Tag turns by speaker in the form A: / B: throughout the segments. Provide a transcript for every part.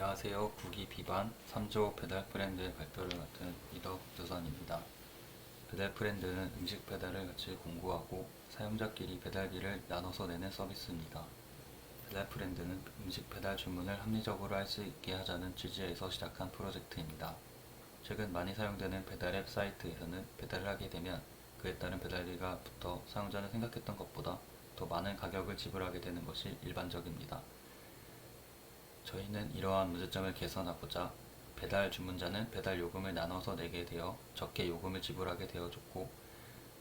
A: 안녕하세요. 구기 비반 3조 배달 브랜드의 발표를 맡은 이덕두선입니다. 배달 브랜드는 음식 배달을 같이 공고하고 사용자끼리 배달비를 나눠서 내는 서비스입니다. 배달 브랜드는 음식 배달 주문을 합리적으로 할 수 있게 하자는 취지에서 시작한 프로젝트입니다. 최근 많이 사용되는 배달 앱 사이트에서는 배달을 하게 되면 그에 따른 배달비가 붙어 사용자는 생각했던 것보다 더 많은 가격을 지불하게 되는 것이 일반적입니다. 저희는 이러한 문제점을 개선하고자 배달 주문자는 배달 요금을 나눠서 내게 되어 적게 요금을 지불하게 되어줬고,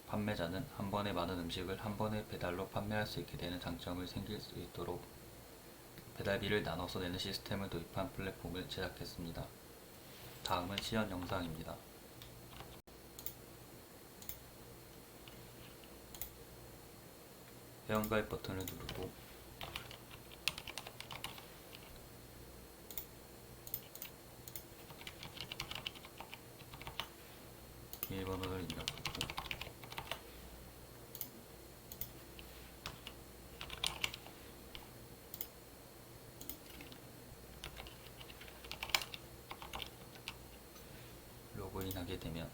A: 판매자는 한 번에 많은 음식을 한 번에 배달로 판매할 수 있게 되는 장점을 생길 수 있도록 배달비를 나눠서 내는 시스템을 도입한 플랫폼을 제작했습니다. 다음은 시연 영상입니다. 회원가입 버튼을 누르고 비밀번호를 입력하고 로그인하게 되면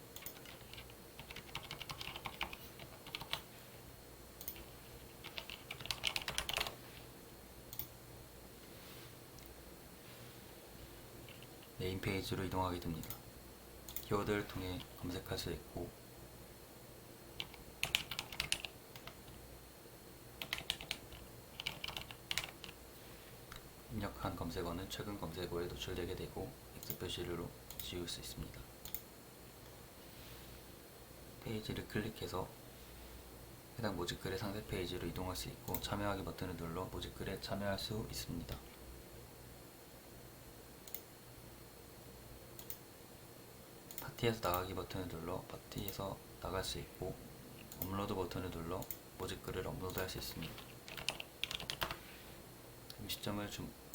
A: 메인 페이지로 이동하게 됩니다. 키워드를 통해 검색할 수 있고, 입력한 검색어는 최근 검색어에 노출되게 되고 X 표시로 지울 수 있습니다. 페이지를 클릭해서 해당 모집글의 상세 페이지로 이동할 수 있고, 참여하기 버튼을 눌러 모집글에 참여할 수 있습니다. 파티에서 나가기 버튼을 눌러 파티에서 나갈 수 있고, 업로드 버튼을 눌러 모집글을 업로드할 수 있습니다. 음식점을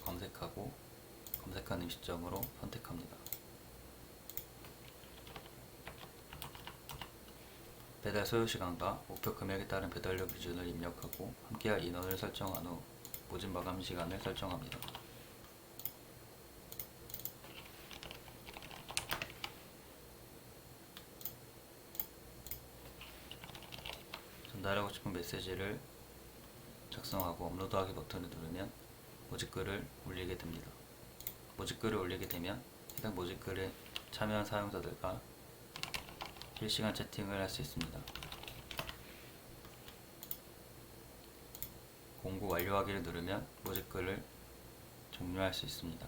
A: 검색하고 검색한 음식점으로 선택합니다. 배달 소요시간과 목표 금액에 따른 배달료 기준을 입력하고 함께할 인원을 설정한 후 모집 마감 시간을 설정합니다. 전달하고 싶은 메시지를 작성하고 업로드하기 버튼을 누르면 모집글을 올리게 됩니다. 모집글을 올리게 되면 해당 모집글에 참여한 사용자들과 실시간 채팅을 할 수 있습니다. 공고 완료하기를 누르면 모집글을 종료할 수 있습니다.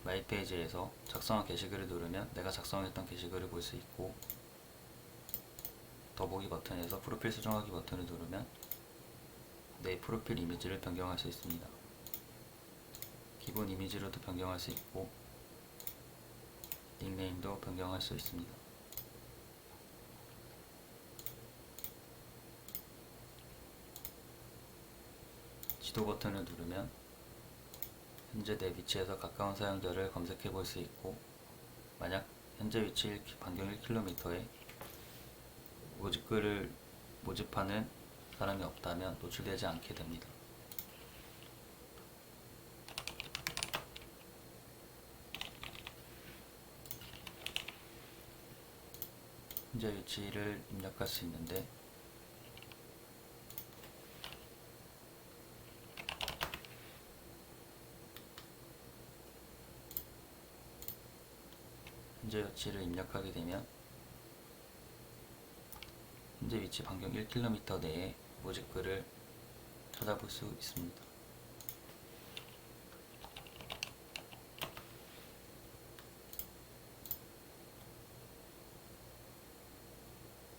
A: 마이 페이지에서 작성한 게시글을 누르면 내가 작성했던 게시글을 볼 수 있고, 더보기 버튼에서 프로필 수정하기 버튼을 누르면 내 프로필 이미지를 변경할 수 있습니다. 기본 이미지로도 변경할 수 있고 닉네임도 변경할 수 있습니다. 지도 버튼을 누르면 현재 내 위치에서 가까운 사용자를 검색해 볼 수 있고, 만약 현재 위치 반경 1km에 모집글을 모집하는 사람이 없다면 노출되지 않게 됩니다. 현재 위치를 입력할 수 있는데, 현재 위치를 입력하게 되면 현재 위치 반경 1km 내에 모집글을 찾아볼 수 있습니다.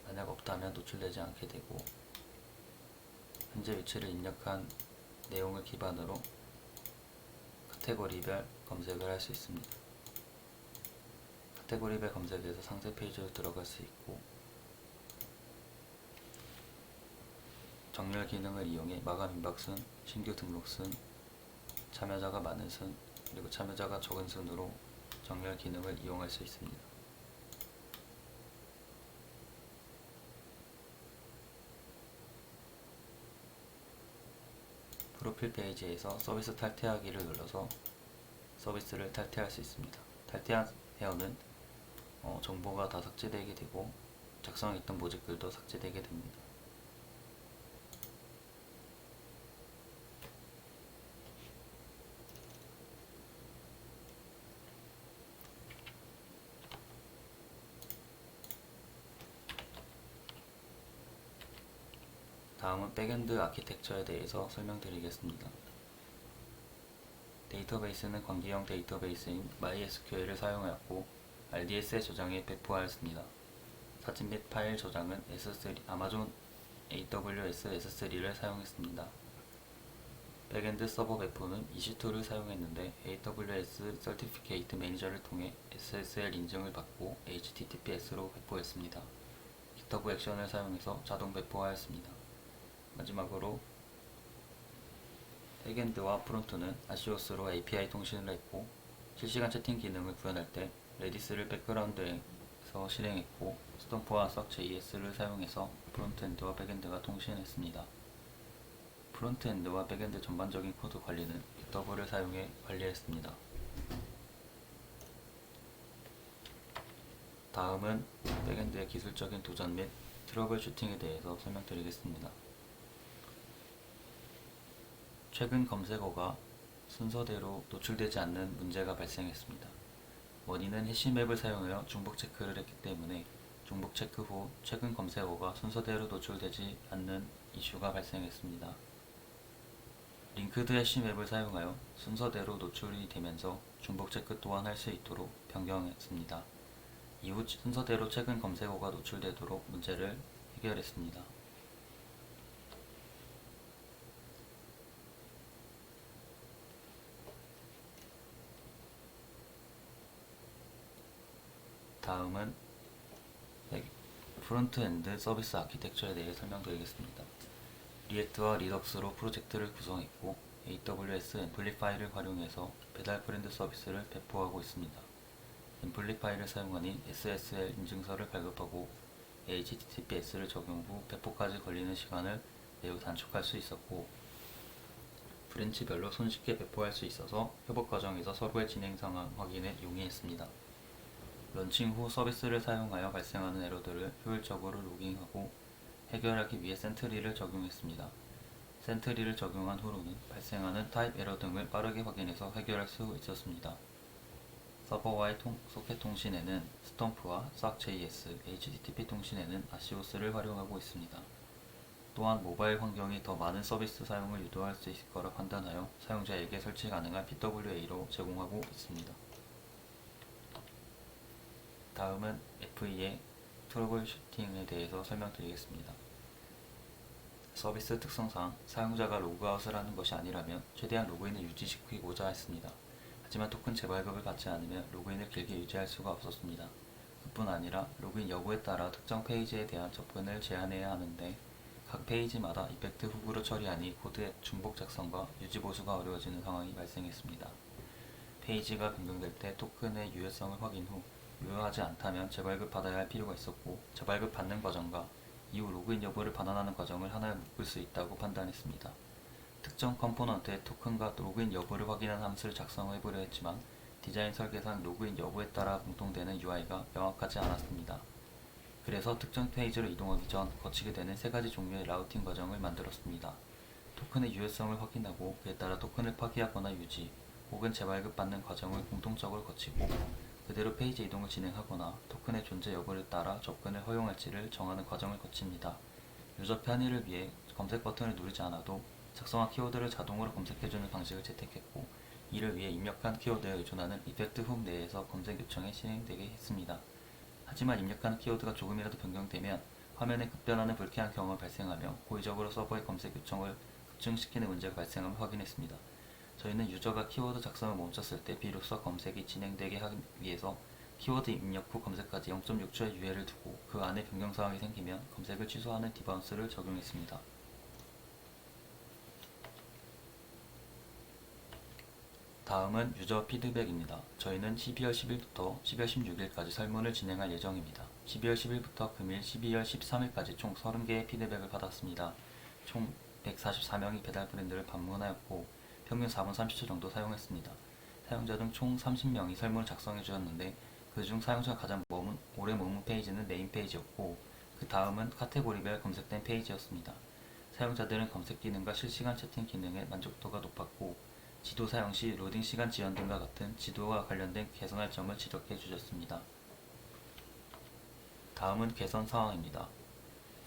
A: 만약 없다면 노출되지 않게 되고, 현재 위치를 입력한 내용을 기반으로 카테고리별 검색을 할 수 있습니다. 카테고리별 검색에서 상세 페이지로 들어갈 수 있고, 정렬 기능을 이용해 마감 임박순, 신규 등록순, 참여자가 많은 순, 그리고 참여자가 적은 순으로 정렬 기능을 이용할 수 있습니다. 프로필 페이지에서 서비스 탈퇴하기를 눌러서 서비스를 탈퇴할 수 있습니다. 탈퇴한 회원은 정보가 다 삭제되게 되고 작성했던 모집글도 삭제되게 됩니다. 다음은 백엔드 아키텍처에 대해서 설명드리겠습니다. 데이터베이스는 관계형 데이터베이스인 MySQL을 사용하였고 RDS의 저장에 배포하였습니다. 사진 및 파일 저장은 S3, 아마존 AWS S3를 사용했습니다. 백엔드 서버 배포는 EC2를 사용했는데 AWS Certificate Manager를 통해 SSL 인증을 받고 HTTPS로 배포했습니다. GitHub 액션을 사용해서 자동 배포하였습니다. 마지막으로 백엔드와 프론트는 아시오스로 API 통신을 했고 실시간 채팅 기능을 구현할 때 레디스를 백그라운드에서 실행했고 스톰프와 썩JS를 사용해서 프론트엔드와 백엔드가 통신했습니다. 프론트엔드와 백엔드 전반적인 코드 관리는 GitHub를 사용해 관리했습니다. 다음은 백엔드의 기술적인 도전 및 트러블 슈팅에 대해서 설명드리겠습니다. 최근 검색어가 순서대로 노출되지 않는 문제가 발생했습니다. 원인은 해시맵을 사용하여 중복 체크를 했기 때문에 중복 체크 후 최근 검색어가 순서대로 노출되지 않는 이슈가 발생했습니다. 링크드 해시맵을 사용하여 순서대로 노출이 되면서 중복 체크 또한 할 수 있도록 변경했습니다. 이후 순서대로 최근 검색어가 노출되도록 문제를 해결했습니다. 다음은 프론트엔드 서비스 아키텍처에 대해 설명드리겠습니다. 리액트와 리덕스로 프로젝트를 구성했고 AWS 앰플리파이를 활용해서 배달 브랜드 서비스를 배포하고 있습니다. 앰플리파이를 사용하니 SSL 인증서를 발급하고 HTTPS를 적용 후 배포까지 걸리는 시간을 매우 단축할 수 있었고 브랜치별로 손쉽게 배포할 수 있어서 협업 과정에서 서로의 진행 상황 확인에 용이했습니다. 런칭 후 서비스를 사용하여 발생하는 에러들을 효율적으로 로깅하고 해결하기 위해 센트리를 적용했습니다. 센트리를 적용한 후로는 발생하는 타입 에러 등을 빠르게 확인해서 해결할 수 있었습니다. 서버와의 소켓 통신에는 스톰프와 썩JS, HTTP 통신에는 아시오스를 활용하고 있습니다. 또한 모바일 환경이 더 많은 서비스 사용을 유도할 수 있을 거라 판단하여 사용자에게 설치 가능한 PWA로 제공하고 있습니다. 다음은 FE의 트러블 슈팅에 대해서 설명드리겠습니다. 서비스 특성상 사용자가 로그아웃을 하는 것이 아니라면 최대한 로그인을 유지시키고자 했습니다. 하지만 토큰 재발급을 받지 않으면 로그인을 길게 유지할 수가 없었습니다. 그뿐 아니라 로그인 여부에 따라 특정 페이지에 대한 접근을 제한해야 하는데 각 페이지마다 이펙트 훅으로 처리하니 코드의 중복 작성과 유지 보수가 어려워지는 상황이 발생했습니다. 페이지가 변경될 때 토큰의 유효성을 확인 후 유효하지 않다면 재발급 받아야 할 필요가 있었고 재발급 받는 과정과 이후 로그인 여부를 반환하는 과정을 하나에 묶을 수 있다고 판단했습니다. 특정 컴포넌트의 토큰과 로그인 여부를 확인하는 함수를 작성해보려 했지만 디자인 설계상 로그인 여부에 따라 공통되는 UI가 명확하지 않았습니다. 그래서 특정 페이지로 이동하기 전 거치게 되는 세 가지 종류의 라우팅 과정을 만들었습니다. 토큰의 유효성을 확인하고 그에 따라 토큰을 파기하거나 유지 혹은 재발급 받는 과정을 공통적으로 거치고 그대로 페이지 이동을 진행하거나 토큰의 존재 여부를 따라 접근을 허용할지를 정하는 과정을 거칩니다. 유저 편의를 위해 검색 버튼을 누르지 않아도 작성한 키워드를 자동으로 검색해주는 방식을 채택했고 이를 위해 입력한 키워드에 의존하는 이펙트 훅 내에서 검색 요청이 실행되게 했습니다. 하지만 입력한 키워드가 조금이라도 변경되면 화면에 급변하는 불쾌한 경험이 발생하며 고의적으로 서버의 검색 요청을 급증시키는 문제가 발생함을 확인했습니다. 저희는 유저가 키워드 작성을 멈췄을 때 비로소 검색이 진행되게 하기 위해서 키워드 입력 후 검색까지 0.6초의 유예를 두고 그 안에 변경사항이 생기면 검색을 취소하는 디바운스를 적용했습니다. 다음은 유저 피드백입니다. 저희는 12월 10일부터 12월 16일까지 설문을 진행할 예정입니다. 12월 10일부터 금일 12월 13일까지 총 30개의 피드백을 받았습니다. 총 144명이 배달 브랜드를 방문하였고 평균 4분 30초 정도 사용했습니다. 사용자 등 총 30명이 설문을 작성해 주었는데 그중 사용자가 가장 오래 머문 페이지는 메인 페이지였고 그 다음은 카테고리별 검색된 페이지였습니다. 사용자들은 검색 기능과 실시간 채팅 기능의 만족도가 높았고 지도 사용 시 로딩 시간 지연 등과 같은 지도와 관련된 개선할 점을 지적해 주셨습니다. 다음은 개선 사항입니다.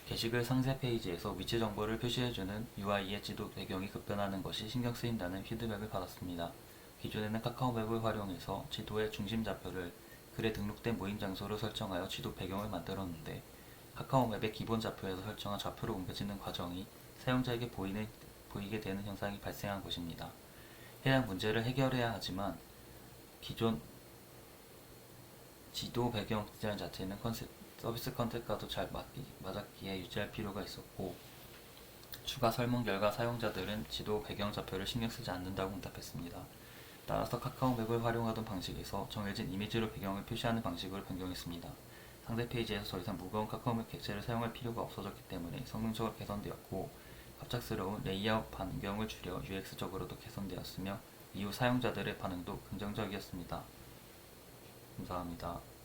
A: 게시글 상세 페이지에서 위치 정보를 표시해주는 UI의 지도 배경이 급변하는 것이 신경 쓰인다는 피드백을 받았습니다. 기존에는 카카오맵을 활용해서 지도의 중심 좌표를 글에 등록된 모임 장소로 설정하여 지도 배경을 만들었는데 카카오맵의 기본 좌표에서 설정한 좌표로 옮겨지는 과정이 사용자에게 보이게 되는 현상이 발생한 것입니다. 해당 문제를 해결해야 하지만 기존 지도 배경 디자인 자체는 서비스 컨셉과도 잘 맞았기에 유지할 필요가 있었고 추가 설문 결과 사용자들은 지도 배경 좌표를 신경 쓰지 않는다고 응답했습니다. 따라서 카카오맵을 활용하던 방식에서 정해진 이미지로 배경을 표시하는 방식으로 변경했습니다. 상세 페이지에서 더 이상 무거운 카카오맵 객체를 사용할 필요가 없어졌기 때문에 성능적으로 개선되었고 갑작스러운 레이아웃 반경을 줄여 UX적으로도 개선되었으며 이후 사용자들의 반응도 긍정적이었습니다. 감사합니다.